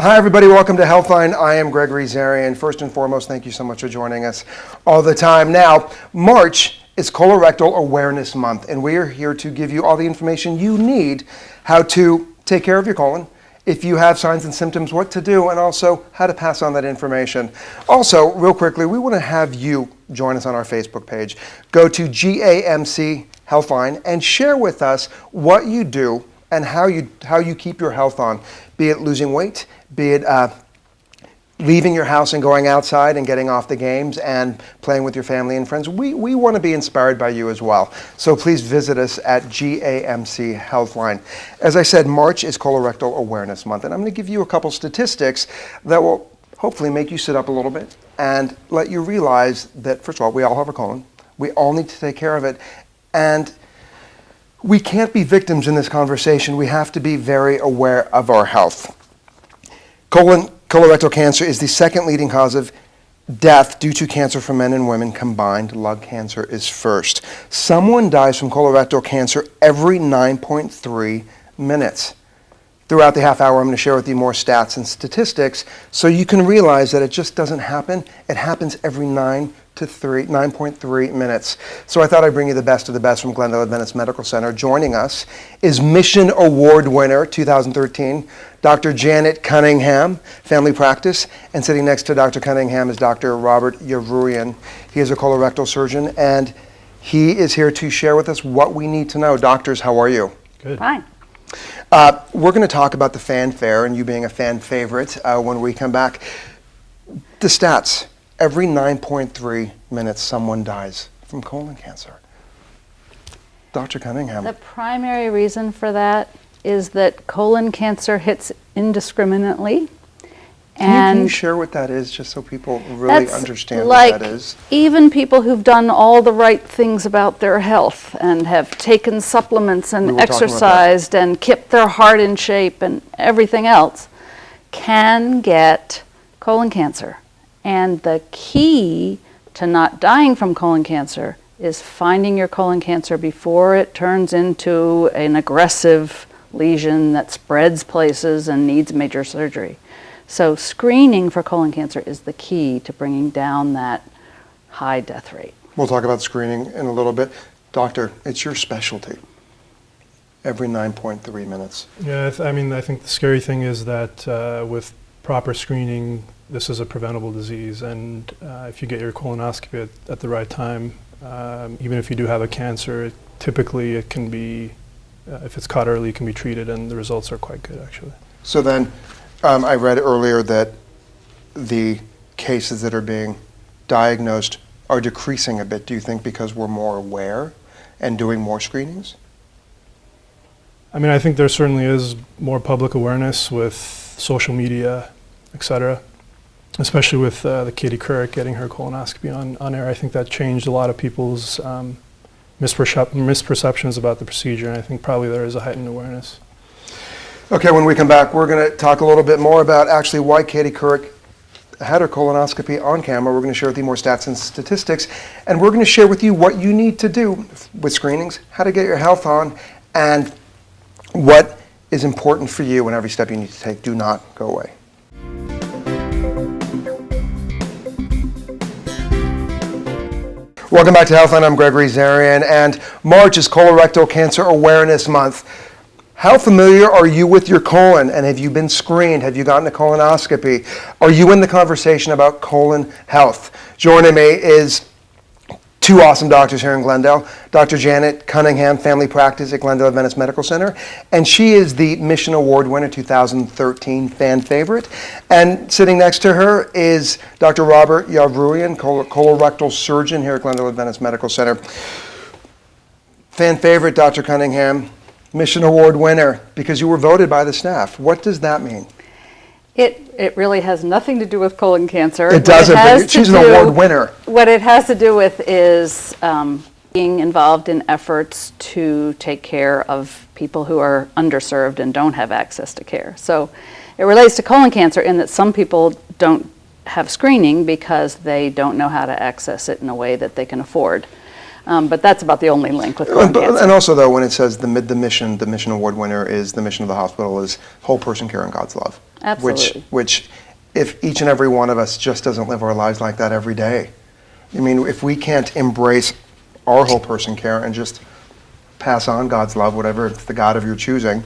Hi, everybody. Welcome to Healthline. I am Gregory Zarian. First and foremost, thank you so much for joining us all the time. Now, March is Colorectal Awareness Month, and we are here to give you all the information you need how to take care of your colon, if you have signs and symptoms, what to do, and also how to pass on that information. Also, real quickly, we want to have you join us on our Facebook page. Go to GAMC Healthline and share with us what you do and how you keep your health on, be it losing weight, be it leaving your house and going outside and getting off the games and playing with your family and friends. We want to be inspired by you as well. So please visit us at GAMC Healthline. As I said, March is Colorectal Awareness Month, and I'm going to give you a couple statistics that will hopefully make you sit up a little bit and let you realize that, first of all, we all have a colon. We all need to take care of it. And we can't be victims in this conversation. We have to be very aware of our health. Colorectal cancer is the second leading cause of death due to cancer for men and women combined. Lung cancer is first. Someone dies from colorectal cancer every 9.3 minutes. Throughout the half hour, I'm going to share with you more stats and statistics so you can realize that it just doesn't happen. It happens every 9.3 minutes. So I thought I'd bring you the best of the best from Glendale Adventist Medical Center. Joining us is Mission Award winner 2013, Dr. Janet Cunningham, family practice. And sitting next to Dr. Cunningham is Dr. Robert Yavruyan. He is a colorectal surgeon, and he is here to share with us what we need to know. Doctors, how are you? Good. Fine. We're going to talk about the fanfare and you being a fan favorite when we come back. The stats. Every 9.3 minutes, someone dies from colon cancer. Dr. Cunningham. The primary reason for that is that colon cancer hits indiscriminately. Can you share what that is, just so people really understand what that is? Even people who've done all the right things about their health and have taken supplements and exercised and kept their heart in shape and everything else can get colon cancer. And the key to not dying from colon cancer is finding your colon cancer before it turns into an aggressive lesion that spreads places and needs major surgery. So screening for colon cancer is the key to bringing down that high death rate. We'll talk about screening in a little bit. Doctor, it's your specialty. Every 9.3 minutes. Yeah, I think the scary thing is that with proper screening, this is a preventable disease, and if you get your colonoscopy at the right time, even if you do have a cancer, typically it can be, if it's caught early, it can be treated, and the results are quite good, actually. So then, I read earlier that the cases that are being diagnosed are decreasing a bit. Do you think because we're more aware and doing more screenings? I mean, I think there certainly is more public awareness with social media, et cetera, especially with the Katie Couric getting her colonoscopy on air. I think that changed a lot of people's misperceptions about the procedure, and I think probably there is a heightened awareness. Okay, when we come back, we're going to talk a little bit more about actually why Katie Couric had her colonoscopy on camera. We're going to share with you more stats and statistics, and we're going to share with you what you need to do with screenings, how to get your health on, and what is important for you and every step you need to take. Do not go away. Welcome back to Healthline. I'm Gregory Zarian, and March is Colorectal Cancer Awareness Month. How familiar are you with your colon, and have you been screened? Have you gotten a colonoscopy? Are you in the conversation about colon health? Joining me is two awesome doctors here in Glendale. Dr. Janet Cunningham, family practice at Glendale Adventist Medical Center, and she is the Mission Award winner 2013 fan favorite. And sitting next to her is Dr. Robert Yavruyan, colorectal surgeon here at Glendale Adventist Medical Center. Fan favorite, Dr. Cunningham. Mission Award winner because you were voted by the staff. What does that mean? It really has nothing to do with colon cancer. It doesn't, but she's an award winner. What it has to do with is being involved in efforts to take care of people who are underserved and don't have access to care. So it relates to colon cancer in that some people don't have screening because they don't know how to access it in a way that they can afford. But that's about the only link with colon cancer. And also, though, when it says the mission award winner is the mission of the hospital is whole person care and God's love. Absolutely. Which, if each and every one of us just doesn't live our lives like that every day, I mean, if we can't embrace our whole person care and just pass on God's love, whatever it's the God of your choosing,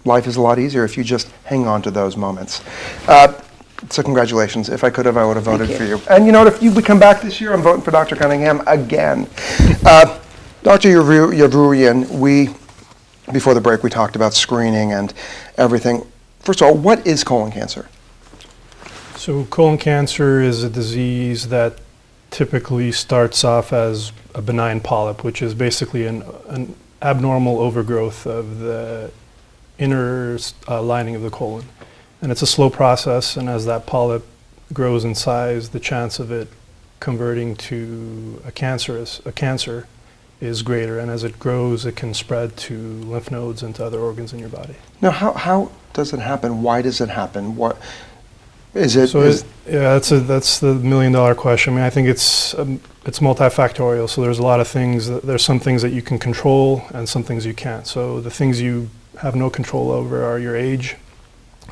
life is a lot easier if you just hang on to those moments. So congratulations. If I could have, I would have voted for you. And you know what? If we come back this year, I'm voting for Dr. Cunningham again. Dr. Yavurian, before the break, we talked about screening and everything. First of all, what is colon cancer? So colon cancer is a disease that typically starts off as a benign polyp, which is basically an abnormal overgrowth of the inner lining of the colon. And it's a slow process, and as that polyp grows in size, the chance of it converting to a cancer is greater. And as it grows, it can spread to lymph nodes and to other organs in your body. Now, how does it happen? Why does it happen? What is it? That's the $1,000,000 question. I mean, I think it's multifactorial. So there's a lot of things. There's some things that you can control and some things you can't. So the things you have no control over are your age.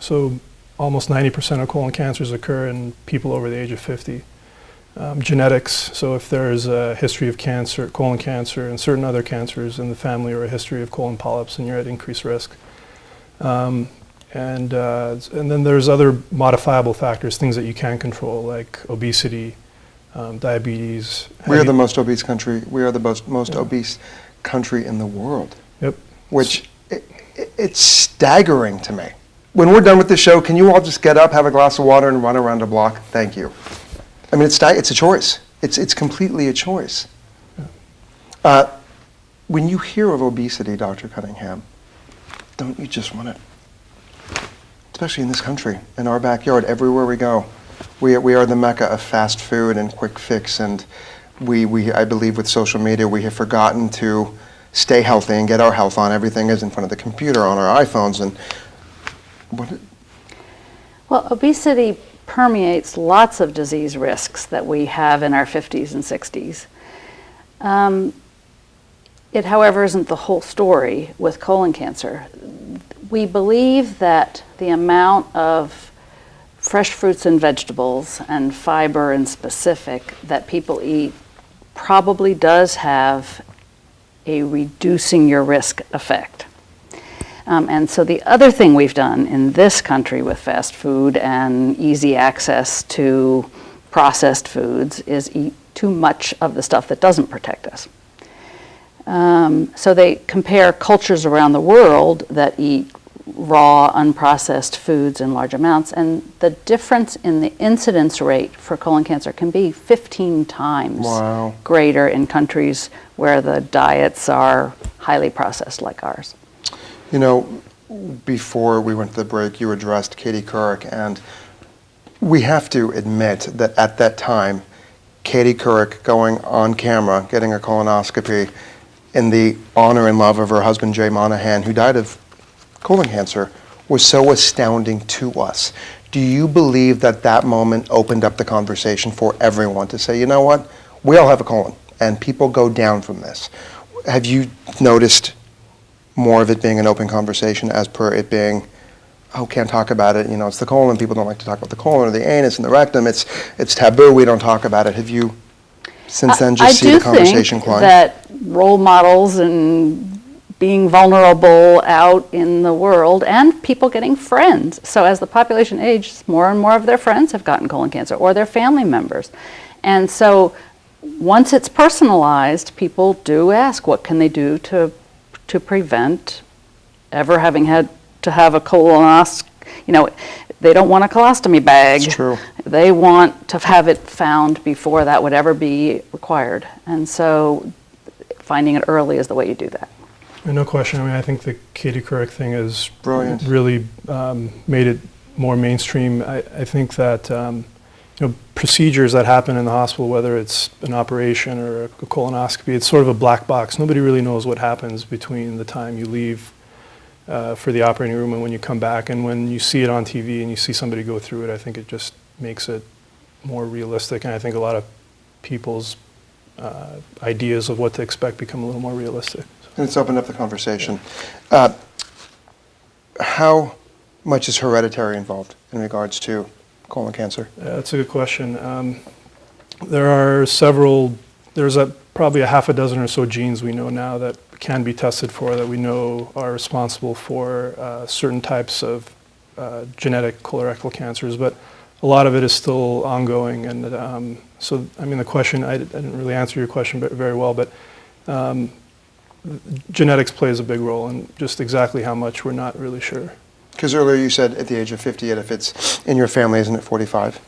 So almost 90% of colon cancers occur in people over the age of 50. Genetics, so if there's a history of cancer, colon cancer, and certain other cancers in the family, or a history of colon polyps, and you're at increased risk. And then there's other modifiable factors, things that you can control, like obesity, diabetes. We are the most obese country. We are the most obese country in the world. Yep. Which it's staggering to me. When we're done with the show, can you all just get up, have a glass of water, and run around the block? Thank you. I mean, it's a choice. It's completely a choice. Yeah. When you hear of obesity, Dr. Cunningham, don't you just want to, especially in this country, in our backyard, everywhere we go, we are the mecca of fast food and quick fix, and I believe with social media, we have forgotten to stay healthy and get our health on. Everything is in front of the computer, on our iPhones, and Well, obesity permeates lots of disease risks that we have in our 50s and 60s. It, however, isn't the whole story with colon cancer. We believe that the amount of fresh fruits and vegetables and fiber in specific that people eat probably does have a reducing your risk effect. And so the other thing we've done in this country with fast food and easy access to processed foods is eat too much of the stuff that doesn't protect us. So they compare cultures around the world that eat raw, unprocessed foods in large amounts, and the difference in the incidence rate for colon cancer can be 15 times greater in countries where the diets are highly processed like ours. You know, before we went to the break, you addressed Katie Couric, and we have to admit that at that time, Katie Couric going on camera, getting a colonoscopy in the honor and love of her husband, Jay Monahan, who died of colon cancer, was so astounding to us. Do you believe that that moment opened up the conversation for everyone to say, you know what, we all have a colon, and people go down from this? Have you noticed more of it being an open conversation as per it being, oh, can't talk about it, you know, it's the colon, people don't like to talk about the colon or the anus and the rectum, it's taboo, we don't talk about it. Have you since then just see the conversation climb? I do think that role models and being vulnerable out in the world and people getting friends. So as the population ages, more and more of their friends have gotten colon cancer or their family members. And so once it's personalized, people do ask what can they do to prevent ever having had to have a colonoscopy. You know, they don't want a colostomy bag. It's true. They want to have it found before that would ever be required. And so finding it early is the way you do that. No question. I mean, I think the Katie Couric thing has brilliant. Really made it more mainstream. I think that you know, procedures that happen in the hospital, whether it's an operation or a colonoscopy, it's sort of a black box. Nobody really knows what happens between the time you leave for the operating room and when you come back. And when you see it on TV and you see somebody go through it, I think it just makes it more realistic. And I think a lot of people's ideas of what to expect become a little more realistic. And it's opened up the conversation. How much is hereditary involved in regards to colon cancer? That's a good question. There's probably a half a dozen or so genes we know now that can be tested for, that we know are responsible for certain types of genetic colorectal cancers, but a lot of it is still ongoing. And so, I mean, the question, I didn't really answer your question very well, but genetics plays a big role, and just exactly how much we're not really sure. Because earlier you said at the age of 50, and if it's in your family, isn't it 45?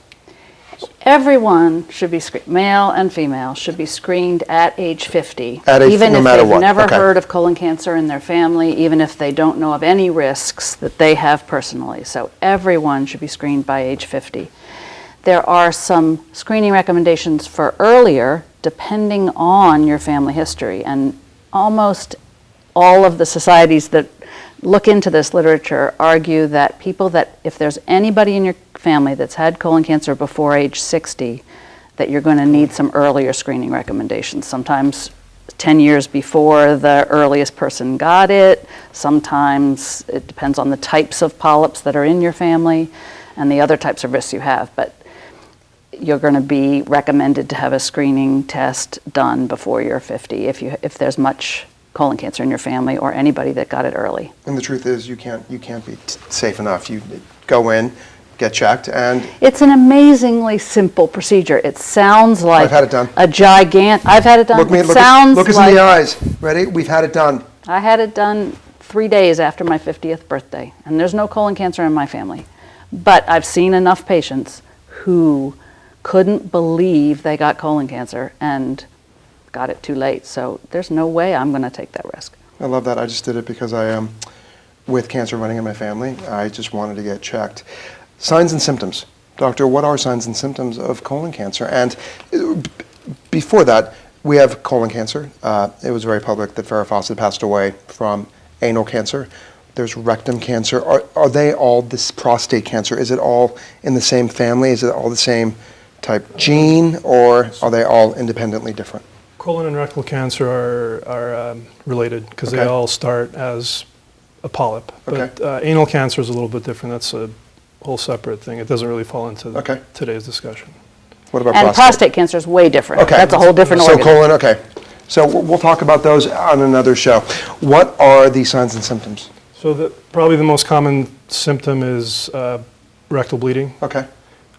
Everyone should be screened, male and female, should be screened at age 50. At age, even no if matter they've what. never Okay. heard of colon cancer in their family, even if they don't know of any risks that they have personally. So everyone should be screened by age 50. There are some screening recommendations for earlier, depending on your family history. And almost all of the societies that look into this literature argue that people that, if there's anybody in your family that's had colon cancer before age 60, that you're going to need some earlier screening recommendations. Sometimes 10 years before the earliest person got it. Sometimes it depends on the types of polyps that are in your family and the other types of risks you have. But you're going to be recommended to have a screening test done before you're 50 if there's much colon cancer in your family or anybody that got it early. And the truth is you can't be safe enough. You go in, get checked, and it's an amazingly simple procedure. It sounds like I've had it done. I've had it done. Look us in the eyes. Ready? We've had it done. I had it done 3 days after my 50th birthday, and there's no colon cancer in my family. But I've seen enough patients who couldn't believe they got colon cancer and got it too late. So there's no way I'm going to take that risk. I love that. I just did it because I am with cancer running in my family. I just wanted to get checked. Signs and symptoms. Doctor, what are signs and symptoms of colon cancer? And before that, we have colon cancer. It was very public that Farrah Fawcett passed away from anal cancer. There's rectum cancer. Are they all this prostate cancer? Is it all in the same family? Is it all the same type gene, or are they all independently different? Colon and rectal cancer are related because they all start as a polyp. But anal cancer is a little bit different. That's a whole separate thing. It doesn't really fall into today's discussion. What about prostate? And prostate cancer is way different. Okay. That's a whole different organ. So colon, okay. So we'll talk about those on another show. What are the signs and symptoms? So probably the most common symptom is rectal bleeding. Okay.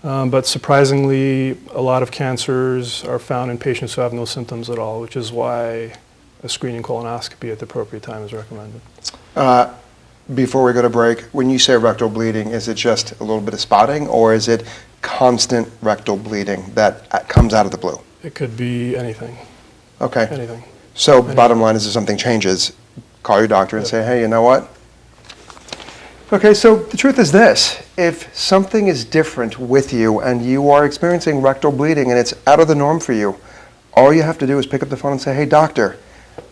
But surprisingly, a lot of cancers are found in patients who have no symptoms at all, which is why a screening colonoscopy at the appropriate time is recommended. Before we go to break, when you say rectal bleeding, is it just a little bit of spotting, or is it constant rectal bleeding that comes out of the blue? It could be anything. Okay. Anything. So bottom line is if something changes, call your doctor and say, hey, you know what? Okay, so the truth is this. If something is different with you and you are experiencing rectal bleeding and it's out of the norm for you, all you have to do is pick up the phone and say, hey, doctor,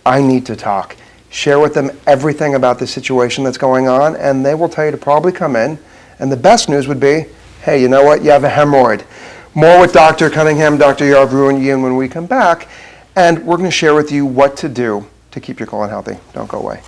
I need to talk. Share with them everything about the situation that's going on, and they will tell you to probably come in. And the best news would be, hey, you know what? You have a hemorrhoid. More with Dr. Cunningham, Dr. Yarbrough, and Ian when we come back. And we're going to share with you what to do to keep your colon healthy. Don't go away.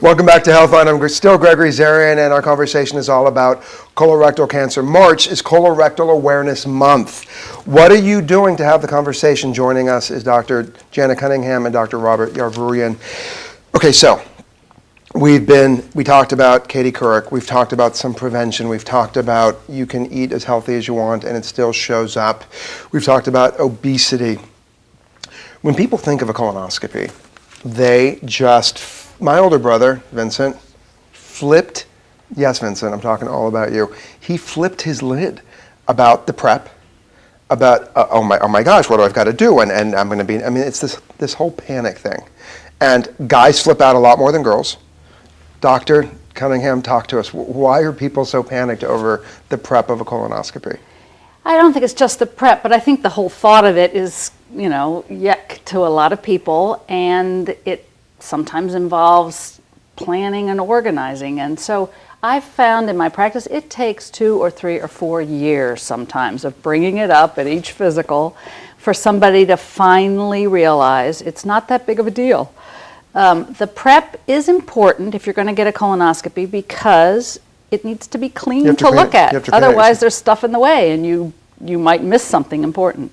Welcome back to Healthline. I'm still Gregory Zarian, and our conversation is all about colorectal cancer. March is Colorectal Awareness Month. What are you doing to have the conversation? Joining us is Dr. Janet Cunningham and Dr. Robert Yarbrough. Okay, so we talked about Katie Couric. We've talked about some prevention. We've talked about you can eat as healthy as you want and it still shows up. We've talked about obesity. When people think of a colonoscopy, they just my older brother, Vincent, flipped, yes, Vincent, I'm talking all about you. He flipped his lid about the prep, about, oh my gosh, what do I've got to do? And I'm going to be, I mean, it's this whole panic thing. And guys flip out a lot more than girls. Dr. Cunningham, talk to us. Why are people so panicked over the prep of a colonoscopy? I don't think it's just the prep, but I think the whole thought of it is, yuck to a lot of people, and it sometimes involves planning and organizing. And so I've found in my practice it takes 2 or 3 or 4 years sometimes of bringing it up at each physical for somebody to finally realize it's not that big of a deal. The prep is important if you're going to get a colonoscopy because it needs to be clean have to to clean look it. You at. have to clean it. Otherwise, there's stuff in the way and you might miss something important.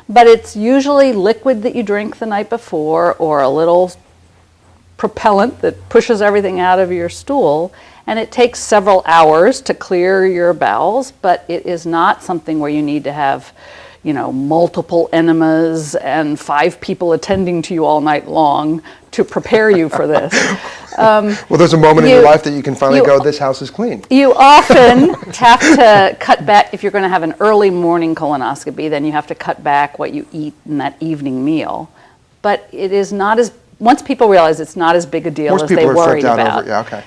But it's usually liquid that you drink the night before or a little propellant that pushes everything out of your stool. And it takes several hours to clear your bowels, but it is not something where you need to have, multiple enemas and 5 people attending to you all night long to prepare you for this. Well, there's a moment in your life that you can finally go, this house is clean. You often have to cut back, if you're going to have an early morning colonoscopy, then you have to cut back what you eat in that evening meal. But it is not once people realize it's not as big a deal Most as they people are worried flipped out about. over, yeah, okay.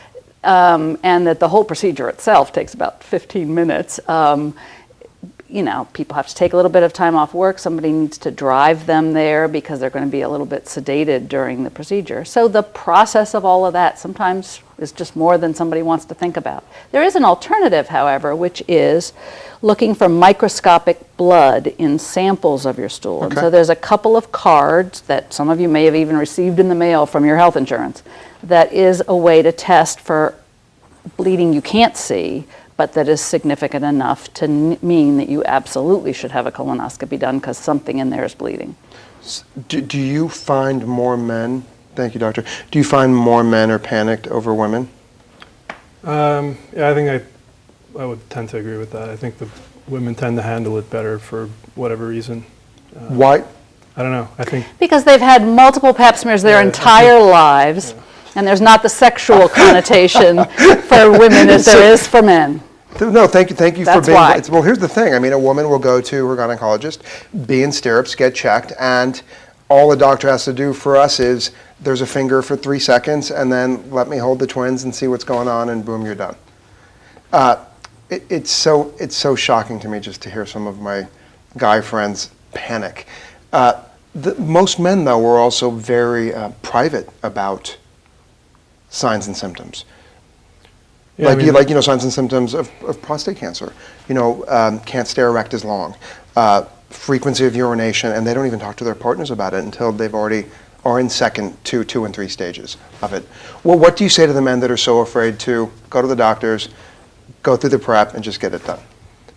And that the whole procedure itself takes about 15 minutes. People have to take a little bit of time off work. Somebody needs to drive them there because they're going to be a little bit sedated during the procedure. So the process of all of that sometimes is just more than somebody wants to think about. There is an alternative, however, which is looking for microscopic blood in samples of your stool. Okay. And so there's a couple of cards that some of you may have even received in the mail from your health insurance that is a way to test for bleeding you can't see, but that is significant enough to mean that you absolutely should have a colonoscopy done because something in there is bleeding. Do you find more men, thank you, doctor, do you find more men are panicked over women? Yeah, I think I would tend to agree with that. I think the women tend to handle it better for whatever reason. Why? I don't know. I think Because they've had multiple pap smears their entire lives, and there's not the sexual connotation for women as there is for men. No, thank you for That's being. why. Well, here's the thing. I mean, a woman will go to her gynecologist, be in stirrups, get checked, and all the doctor has to do for us is there's a finger for 3 seconds, and then let me hold the twins and see what's going on, and boom, you're done. It's so shocking to me just to hear some of my guy friends panic. Most men, though, were also very private about signs and symptoms. Yeah, Signs and symptoms of prostate cancer. Can't stay erect as long. Frequency of urination, and they don't even talk to their partners about it until they've already are in second, 2 and 3 stages of it. Well, what do you say to the men that are so afraid to go to the doctors, go through the prep, and just get it done?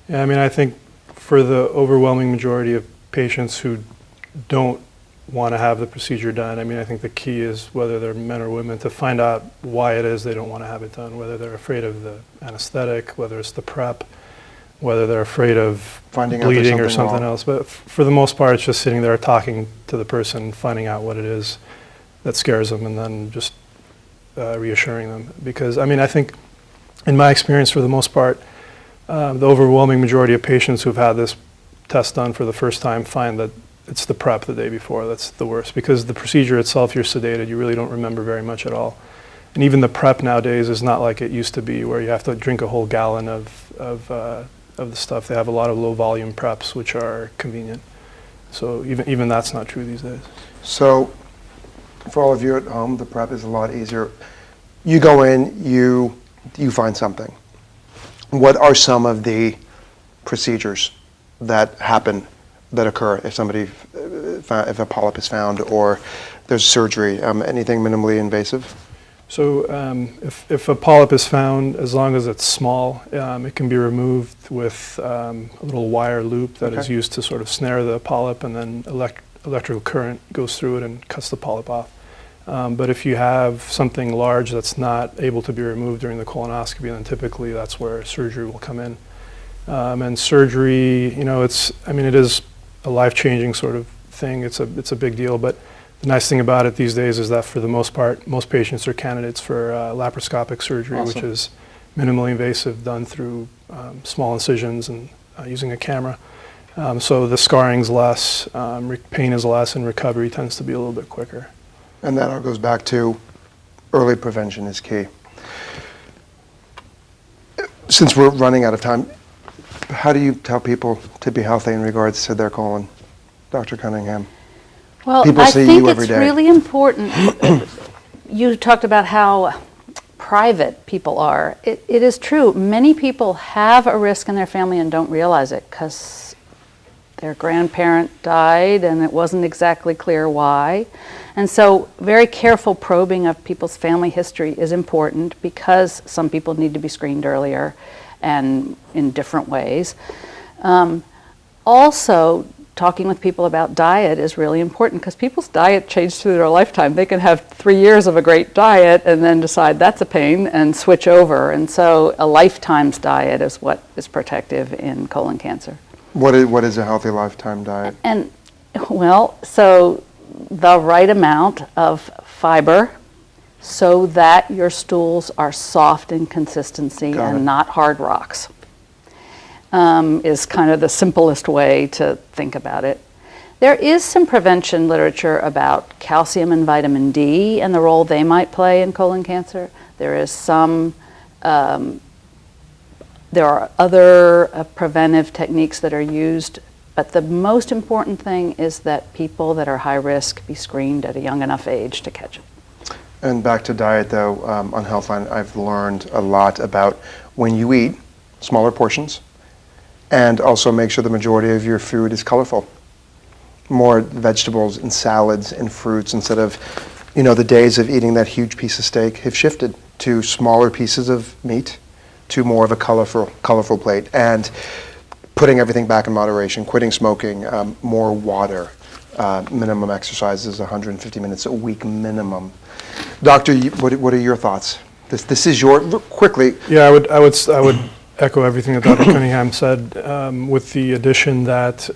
Yeah, I think for the overwhelming majority of patients who don't want to have the procedure done, I think the key is, whether they're men or women, to find out why it is they don't want to have it done, whether they're afraid of the anesthetic, whether it's the prep, whether they're afraid of Finding out there's bleeding or something something wrong. else. But for the most part, it's just sitting there talking to the person, finding out what it is that scares them, and then just reassuring them. Because, I think, in my experience, for the most part, the overwhelming majority of patients who've had this test done for the first time find that it's the prep the day before that's the worst, because the procedure itself, you're sedated, you really don't remember very much at all. And even the prep nowadays is not like it used to be, where you have to drink a whole gallon of the stuff. They have a lot of low volume preps, which are convenient. So even that's not true these days. So for all of you at home, the prep is a lot easier. You go in, you find something. What are some of the procedures that occur if a polyp is found or there's surgery? Anything minimally invasive? So if a polyp is found, as long as it's small, it can be removed with a little wire loop that is used to sort of snare the polyp, and then electrical current goes through it and cuts the polyp off. But if you have something large that's not able to be removed during the colonoscopy, then typically that's where surgery will come in. And surgery, it is a life-changing sort of thing. It's a big deal, but the nice thing about it these days is that for the most part, most patients are candidates for laparoscopic surgery, Awesome. which is minimally invasive, done through small incisions and using a camera. So the scarring's less, pain is less, and recovery tends to be a little bit quicker. And that all goes back to early prevention is key. Since we're running out of time, how do you tell people to be healthy in regards to their colon, Dr. Cunningham? Well, People I see think you every it's day. really important. You talked about how private people are. It is true. Many people have a risk in their family and don't realize it because their grandparent died and it wasn't exactly clear why. And so very careful probing of people's family history is important because some people need to be screened earlier and in different ways. Also, talking with people about diet is really important because people's diet changes through their lifetime. They can have 3 years of a great diet and then decide that's a pain and switch over. And so a lifetime's diet is what is protective in colon cancer. What is a healthy lifetime diet? And well, so the right amount of fiber so that your stools are soft in consistency and not hard rocks. Is kind of the simplest way to think about it. There is some prevention literature about calcium and vitamin D and the role they might play in colon cancer. There is some, there are other preventive techniques that are used, but the most important thing is that people that are high risk be screened at a young enough age to catch it. And back to diet though, on Healthline, I've learned a lot about when you eat smaller portions, and also make sure the majority of your food is colorful. More vegetables and salads and fruits instead of, the days of eating that huge piece of steak have shifted to smaller pieces of meat, to more of a colorful plate, and putting everything back in moderation, quitting smoking, more water, minimum exercise is 150 minutes a week minimum. Doctor, what are your thoughts? This is quickly. Yeah, I would echo everything that Dr. Cunningham said, with the addition that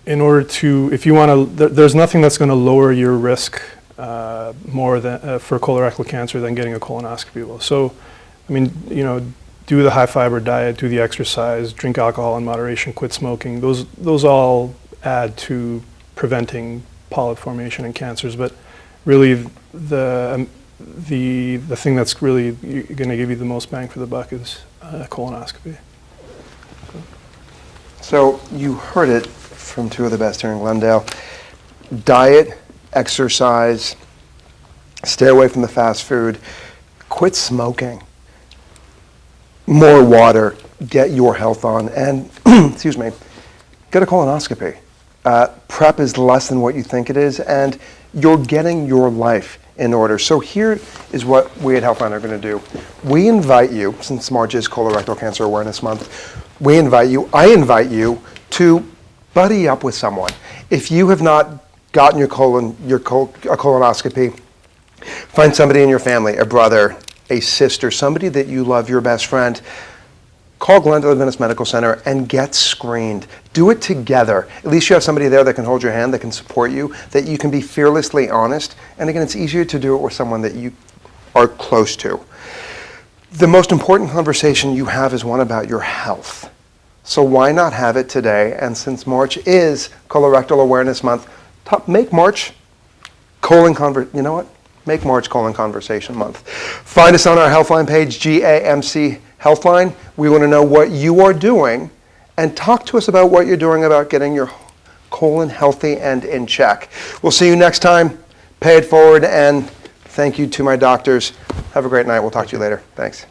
in order to, if you want to, there's nothing that's going to lower your risk more than for colorectal cancer than getting a colonoscopy. So, I mean, do the high fiber diet, do the exercise, drink alcohol in moderation, quit smoking. Those all add to preventing polyp formation in cancers. But really, the thing that's really going to give you the most bang for the buck is colonoscopy. So you heard it from two of the best here in Glendale. Diet, exercise, stay away from the fast food, quit smoking, more water, get your health on, and excuse me, get a colonoscopy. PrEP is less than what you think it is, and you're getting your life in order. So here is what we at Healthline are going to do. We invite you, since March is Colorectal Cancer Awareness Month, I invite you to buddy up with someone. If you have not gotten a colonoscopy, find somebody in your family, a brother, a sister, somebody that you love, your best friend. Call Glendale Adventist Medical Center and get screened. Do it together. At least you have somebody there that can hold your hand, that can support you, that you can be fearlessly honest. And again, it's easier to do it with someone that you are close to. The most important conversation you have is one about your health. So why not have it today? And since March is Colorectal Awareness Month, make March Make March Colon Conversation Month. Find us on our Healthline page, GAMC Healthline. We want to know what you are doing, and talk to us about what you're doing about getting your colon healthy and in check. We'll see you next time. Pay it forward, and thank you to my doctors. Have a great night. We'll talk to you later. Thanks.